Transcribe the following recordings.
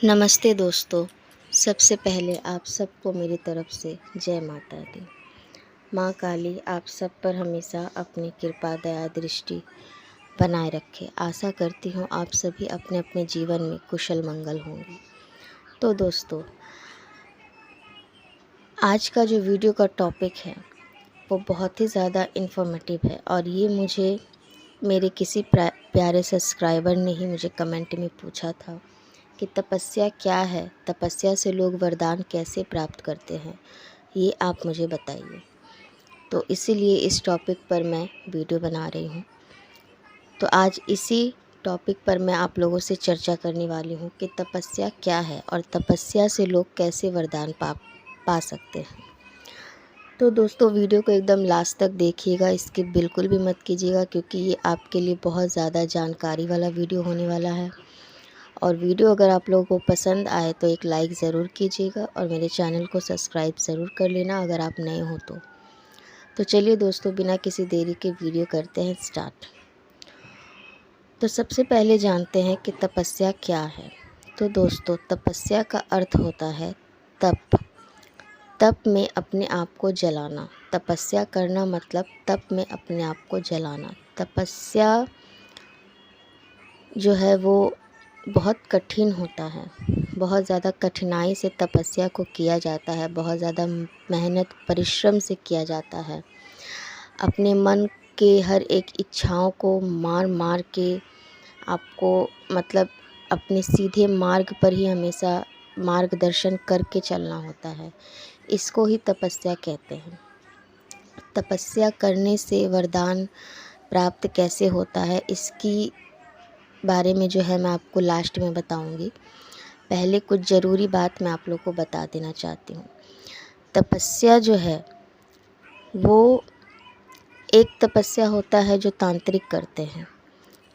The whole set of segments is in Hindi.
नमस्ते दोस्तों। सबसे पहले आप सबको मेरी तरफ से जय माता दी। माँ काली आप सब पर हमेशा अपनी कृपा दया दृष्टि बनाए रखे। आशा करती हूँ आप सभी अपने अपने जीवन में कुशल मंगल होंगे। तो दोस्तों, आज का जो वीडियो का टॉपिक है वो बहुत ही ज़्यादा इन्फॉर्मेटिव है और ये मुझे मेरे किसी प्यारे सब्सक्राइबर ने ही मुझे कमेंट में पूछा था कि तपस्या क्या है, तपस्या से लोग वरदान कैसे प्राप्त करते हैं, ये आप मुझे बताइए। तो इसीलिए इस टॉपिक पर मैं वीडियो बना रही हूँ। तो आज इसी टॉपिक पर मैं आप लोगों से चर्चा करने वाली हूँ कि तपस्या क्या है और तपस्या से लोग कैसे वरदान पा सकते हैं। तो दोस्तों, वीडियो को एकदम लास्ट तक देखिएगा, स्किप बिल्कुल भी मत कीजिएगा, क्योंकि ये आपके लिए बहुत ज़्यादा जानकारी वाला वीडियो होने वाला है। और वीडियो अगर आप लोगों को पसंद आए तो एक लाइक ज़रूर कीजिएगा और मेरे चैनल को सब्सक्राइब ज़रूर कर लेना अगर आप नए हो तो चलिए दोस्तों, बिना किसी देरी के वीडियो करते हैं स्टार्ट। तो सबसे पहले जानते हैं कि तपस्या क्या है। तो दोस्तों, तपस्या का अर्थ होता है तप। तप में अपने आप को जलाना। तपस्या करना मतलब तप में अपने आप को जलाना। तपस्या जो है वो बहुत कठिन होता है। बहुत ज़्यादा कठिनाई से तपस्या को किया जाता है, बहुत ज़्यादा मेहनत परिश्रम से किया जाता है। अपने मन के हर एक इच्छाओं को मार मार के आपको मतलब अपने सीधे मार्ग पर ही हमेशा मार्गदर्शन करके चलना होता है। इसको ही तपस्या कहते हैं। तपस्या करने से वरदान प्राप्त कैसे होता है, इसकी बारे में जो है मैं आपको लास्ट में बताऊंगी। पहले कुछ ज़रूरी बात मैं आप लोग को बता देना चाहती हूँ। तपस्या जो है वो एक तपस्या होता है जो तांत्रिक करते हैं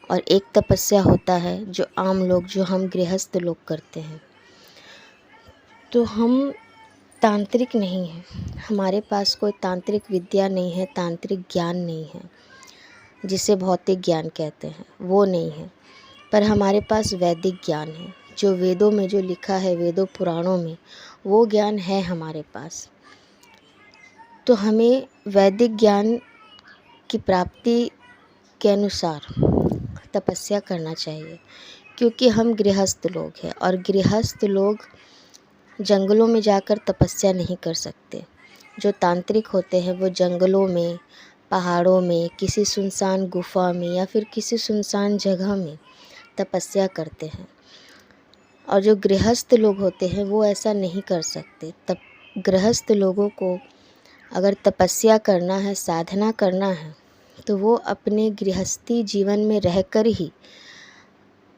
और एक तपस्या होता है जो आम लोग, जो हम गृहस्थ लोग करते हैं। तो हम तांत्रिक नहीं हैं, हमारे पास कोई तांत्रिक विद्या नहीं है, तांत्रिक ज्ञान नहीं है, जिसे भौतिक ज्ञान कहते हैं, वो नहीं है। पर हमारे पास वैदिक ज्ञान है, जो वेदों में जो लिखा है, वेदों पुराणों में वो ज्ञान है हमारे पास। तो हमें वैदिक ज्ञान की प्राप्ति के अनुसार तपस्या करना चाहिए, क्योंकि हम गृहस्थ लोग हैं और गृहस्थ लोग जंगलों में जाकर तपस्या नहीं कर सकते। जो तांत्रिक होते हैं वो जंगलों में, पहाड़ों में, किसी सुनसान गुफा में या फिर किसी सुनसान जगह में तपस्या करते हैं। और जो गृहस्थ लोग होते हैं वो ऐसा नहीं कर सकते। तब गृहस्थ लोगों को अगर तपस्या करना है, साधना करना है, तो वो अपने गृहस्थी जीवन में रहकर ही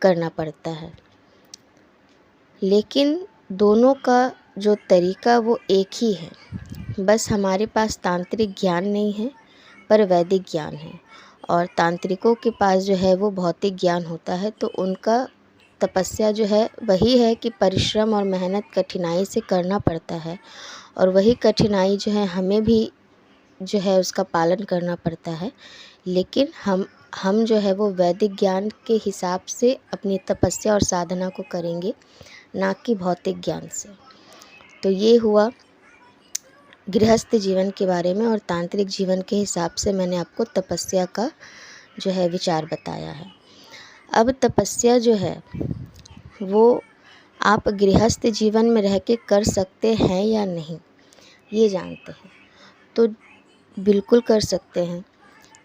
करना पड़ता है। लेकिन दोनों का जो तरीका वो एक ही है, बस हमारे पास तांत्रिक ज्ञान नहीं है पर वैदिक ज्ञान है। और तांत्रिकों के पास जो है वो भौतिक ज्ञान होता है, तो उनका तपस्या जो है वही है कि परिश्रम और मेहनत कठिनाई से करना पड़ता है, और वही कठिनाई जो है हमें भी जो है उसका पालन करना पड़ता है। लेकिन हम जो है वो वैदिक ज्ञान के हिसाब से अपनी तपस्या और साधना को करेंगे, ना कि भौतिक ज्ञान से। तो ये हुआ गृहस्थ जीवन के बारे में, और तांत्रिक जीवन के हिसाब से मैंने आपको तपस्या का जो है विचार बताया है। अब तपस्या जो है वो आप गृहस्थ जीवन में रह के कर सकते हैं या नहीं, ये जानते हैं। तो बिल्कुल कर सकते हैं।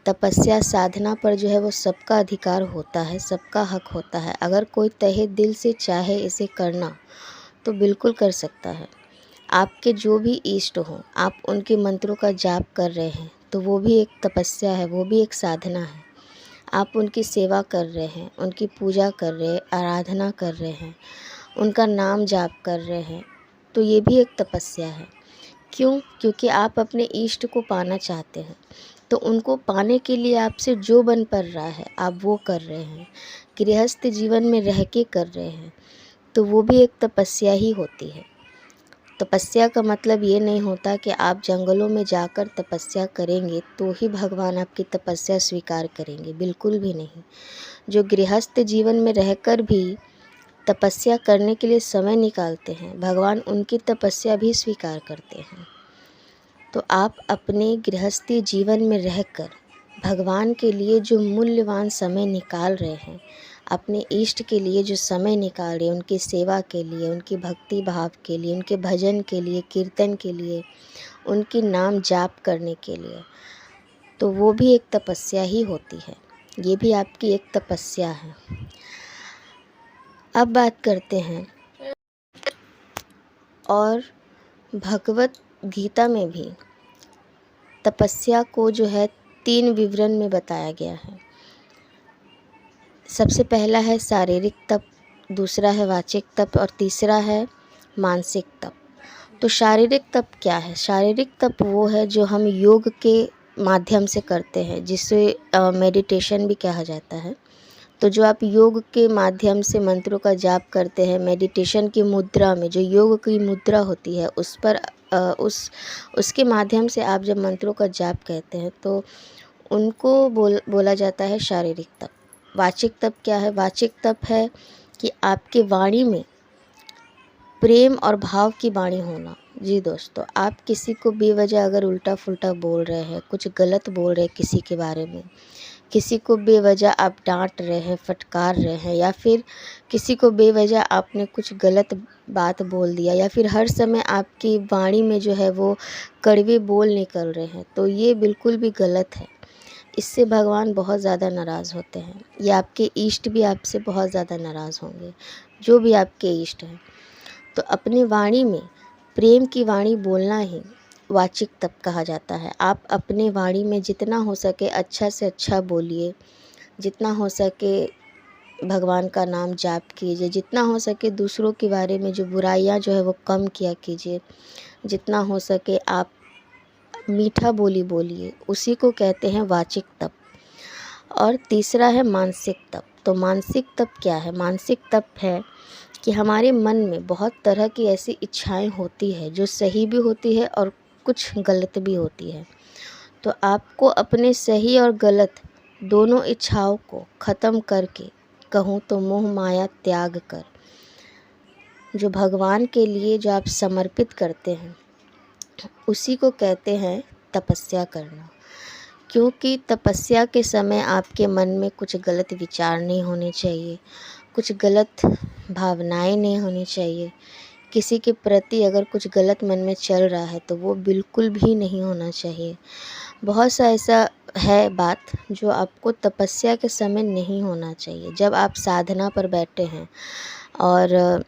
तपस्या साधना पर जो है वो सबका अधिकार होता है, सबका हक होता है। अगर कोई तहे दिल से चाहे इसे करना तो बिल्कुल कर सकता है। आपके जो भी इष्ट हों, आप उनके मंत्रों का जाप कर रहे हैं तो वो भी एक तपस्या है, वो भी एक साधना है। आप उनकी सेवा कर रहे हैं, उनकी पूजा कर रहे हैं, आराधना कर रहे हैं, उनका नाम जाप कर रहे हैं, तो ये भी एक तपस्या है। क्यों? क्योंकि आप अपने इष्ट को पाना चाहते हैं, तो उनको पाने के लिए आपसे जो बन पड़ रहा है आप वो कर रहे हैं। गृहस्थ जीवन में रह के कर रहे हैं, तो वो भी एक तपस्या ही होती है। तपस्या का मतलब ये नहीं होता कि आप जंगलों में जाकर तपस्या करेंगे तो ही भगवान आपकी तपस्या स्वीकार करेंगे, बिल्कुल भी नहीं। जो गृहस्थ जीवन में रहकर भी तपस्या करने के लिए समय निकालते हैं, भगवान उनकी तपस्या भी स्वीकार करते हैं। तो आप अपने गृहस्थी जीवन में रहकर भगवान के लिए जो मूल्यवान समय निकाल रहे हैं, अपने इष्ट के लिए जो समय निकाल रहे हैं, उनकी सेवा के लिए, उनकी भक्ति भाव के लिए, उनके भजन के लिए, कीर्तन के लिए, उनकी नाम जाप करने के लिए, तो वो भी एक तपस्या ही होती है। ये भी आपकी एक तपस्या है। अब बात करते हैं, और भगवत गीता में भी तपस्या को जो है 3 विवरण में बताया गया है। सबसे पहला है शारीरिक तप, दूसरा है वाचिक तप और तीसरा है मानसिक तप। तो शारीरिक तप क्या है? शारीरिक तप वो है जो हम योग के माध्यम से करते हैं, जिसे मेडिटेशन भी कहा जाता है। तो जो आप योग के माध्यम से मंत्रों का जाप करते हैं, मेडिटेशन की मुद्रा में जो योग की मुद्रा होती है, उस पर उसके माध्यम से आप जब मंत्रों का जाप कहते हैं तो उनको बोला जाता है शारीरिक तप। वाचिक तप क्या है? वाचिक तप है कि आपके वाणी में प्रेम और भाव की वाणी होना। जी दोस्तों, आप किसी को बेवजह अगर उल्टा फुल्टा बोल रहे हैं, कुछ गलत बोल रहे हैं किसी के बारे में, किसी को बेवजह आप डांट रहे हैं, फटकार रहे हैं, या फिर किसी को बेवजह आपने कुछ गलत बात बोल दिया, या फिर हर समय आपकी वाणी में जो है वो कड़वे बोल निकल रहे हैं, तो ये बिल्कुल भी गलत है। इससे भगवान बहुत ज़्यादा नाराज़ होते हैं, या आपके इष्ट भी आपसे बहुत ज़्यादा नाराज़ होंगे, जो भी आपके इष्ट हैं। तो अपनी वाणी में प्रेम की वाणी बोलना ही वाचिक तप कहा जाता है। आप अपने वाणी में जितना हो सके अच्छा से अच्छा बोलिए, जितना हो सके भगवान का नाम जाप कीजिए, जितना हो सके दूसरों के बारे में जो बुराइयां जो है वो कम किया कीजिए, जितना हो सके आप मीठा बोली बोलिए, उसी को कहते हैं वाचिक तप। और तीसरा है मानसिक तप। तो मानसिक तप क्या है? मानसिक तप है कि हमारे मन में बहुत तरह की ऐसी इच्छाएं होती है जो सही भी होती है और कुछ गलत भी होती है। तो आपको अपने सही और गलत दोनों इच्छाओं को ख़त्म करके, कहूँ तो मोह माया त्याग कर, जो भगवान के लिए जो आप समर्पित करते हैं, उसी को कहते हैं तपस्या करना। क्योंकि तपस्या के समय आपके मन में कुछ गलत विचार नहीं होने चाहिए, कुछ गलत भावनाएं नहीं होनी चाहिए। किसी के प्रति अगर कुछ गलत मन में चल रहा है तो वो बिल्कुल भी नहीं होना चाहिए। बहुत सा ऐसा है बात जो आपको तपस्या के समय नहीं होना चाहिए। जब आप साधना पर बैठे हैं और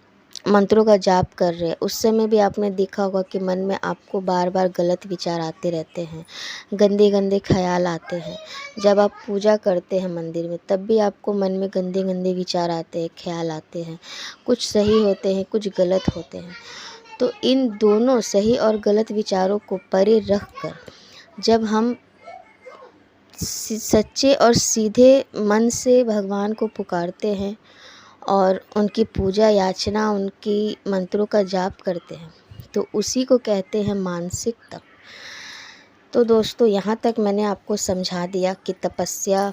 मंत्रों का जाप कर रहे हैं, उस समय भी आपने देखा होगा कि मन में आपको बार बार गलत विचार आते रहते हैं, गंदे गंदे ख्याल आते हैं। जब आप पूजा करते हैं मंदिर में, तब भी आपको मन में गंदे गंदे विचार आते हैं, ख्याल आते हैं, कुछ सही होते हैं, कुछ गलत होते हैं। तो इन दोनों सही और गलत विचारों को परे रख कर जब हम सच्चे और सीधे मन से भगवान को पुकारते हैं और उनकी पूजा याचना, उनकी मंत्रों का जाप करते हैं, तो उसी को कहते हैं मानसिक तप। तो दोस्तों, यहाँ तक मैंने आपको समझा दिया कि तपस्या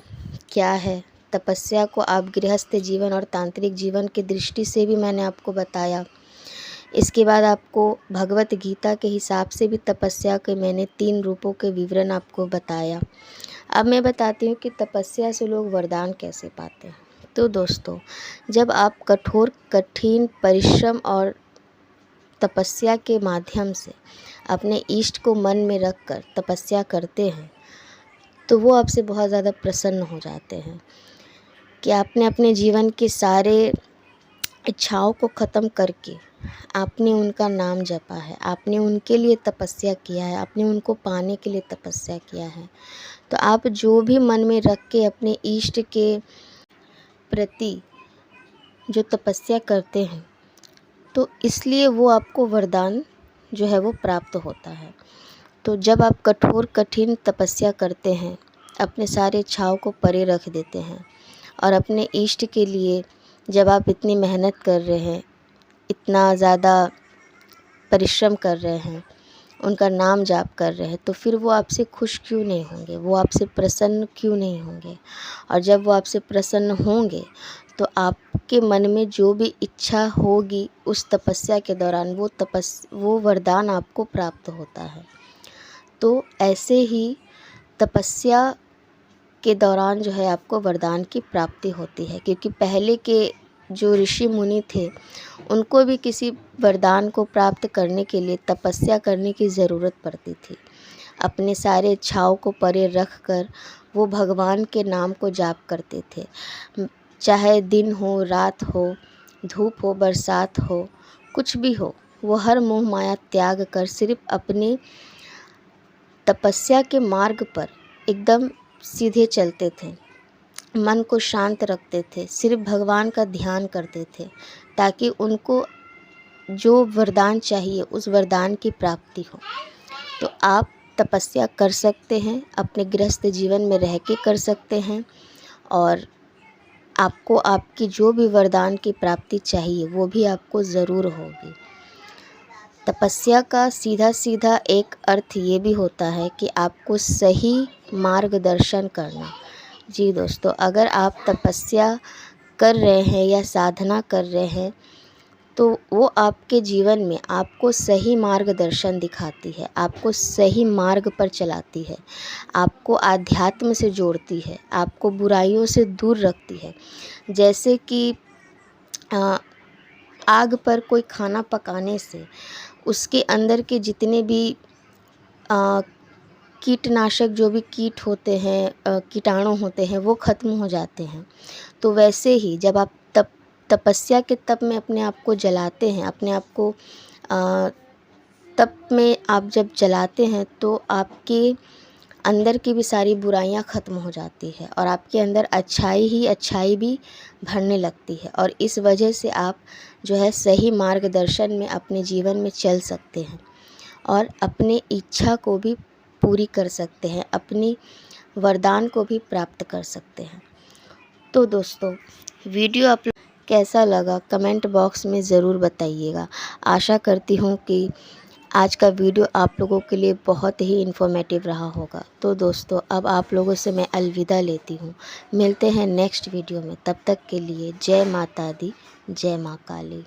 क्या है। तपस्या को आप गृहस्थ जीवन और तांत्रिक जीवन की दृष्टि से भी मैंने आपको बताया। इसके बाद आपको भगवत गीता के हिसाब से भी तपस्या के मैंने 3 रूपों के विवरण आपको बताया। अब मैं बताती हूँ कि तपस्या से लोग वरदान कैसे पाते हैं। तो दोस्तों, जब आप कठोर कठिन परिश्रम और तपस्या के माध्यम से अपने इष्ट को मन में रखकर तपस्या करते हैं, तो वो आपसे बहुत ज़्यादा प्रसन्न हो जाते हैं कि आपने अपने जीवन के सारे इच्छाओं को ख़त्म करके आपने उनका नाम जपा है, आपने उनके लिए तपस्या किया है, आपने उनको पाने के लिए तपस्या किया है। तो आप जो भी मन में रख के अपने इष्ट के प्रति जो तपस्या करते हैं, तो इसलिए वो आपको वरदान जो है वो प्राप्त होता है। तो जब आप कठोर कठिन तपस्या करते हैं, अपने सारे इच्छाओं को परे रख देते हैं और अपने इष्ट के लिए जब आप इतनी मेहनत कर रहे हैं, इतना ज़्यादा परिश्रम कर रहे हैं, उनका नाम जाप कर रहे हैं, तो फिर वो आपसे खुश क्यों नहीं होंगे, वो आपसे प्रसन्न क्यों नहीं होंगे। और जब वो आपसे प्रसन्न होंगे तो आपके मन में जो भी इच्छा होगी उस तपस्या के दौरान वो वरदान आपको प्राप्त होता है। तो ऐसे ही तपस्या के दौरान जो है आपको वरदान की प्राप्ति होती है, क्योंकि पहले के जो ऋषि मुनि थे उनको भी किसी वरदान को प्राप्त करने के लिए तपस्या करने की ज़रूरत पड़ती थी। अपने सारे इच्छाओं को परे रख कर वो भगवान के नाम को जाप करते थे। चाहे दिन हो, रात हो, धूप हो, बरसात हो, कुछ भी हो, वो हर मोह माया त्याग कर सिर्फ अपने तपस्या के मार्ग पर एकदम सीधे चलते थे। मन को शांत रखते थे, सिर्फ भगवान का ध्यान करते थे, ताकि उनको जो वरदान चाहिए उस वरदान की प्राप्ति हो। तो आप तपस्या कर सकते हैं, अपने गृहस्थ जीवन में रह के कर सकते हैं, और आपको आपकी जो भी वरदान की प्राप्ति चाहिए वो भी आपको ज़रूर होगी। तपस्या का सीधा सीधा एक अर्थ ये भी होता है कि आपको सही मार्गदर्शन करना। जी दोस्तों, अगर आप तपस्या कर रहे हैं या साधना कर रहे हैं तो वो आपके जीवन में आपको सही मार्गदर्शन दिखाती है, आपको सही मार्ग पर चलाती है, आपको आध्यात्म से जोड़ती है, आपको बुराइयों से दूर रखती है। जैसे कि आग पर कोई खाना पकाने से उसके अंदर के जितने भी कीटनाशक, जो भी कीट होते हैं, कीटाणु होते हैं, वो ख़त्म हो जाते हैं। तो वैसे ही जब आप तपस्या के तप में अपने आप को जलाते हैं, अपने आप को तप में आप जब जलाते हैं तो आपके अंदर की भी सारी बुराइयां ख़त्म हो जाती है और आपके अंदर अच्छाई ही अच्छाई भी भरने लगती है, और इस वजह से आप जो है सही मार्गदर्शन में अपने जीवन में चल सकते हैं और अपने इच्छा को भी पूरी कर सकते हैं, अपनी वरदान को भी प्राप्त कर सकते हैं। तो दोस्तों, वीडियो आप कैसा लगा कमेंट बॉक्स में ज़रूर बताइएगा। आशा करती हूँ कि आज का वीडियो आप लोगों के लिए बहुत ही इन्फॉर्मेटिव रहा होगा। तो दोस्तों, अब आप लोगों से मैं अलविदा लेती हूँ। मिलते हैं नेक्स्ट वीडियो में, तब तक के लिए जय माता दी, जय माँ काली।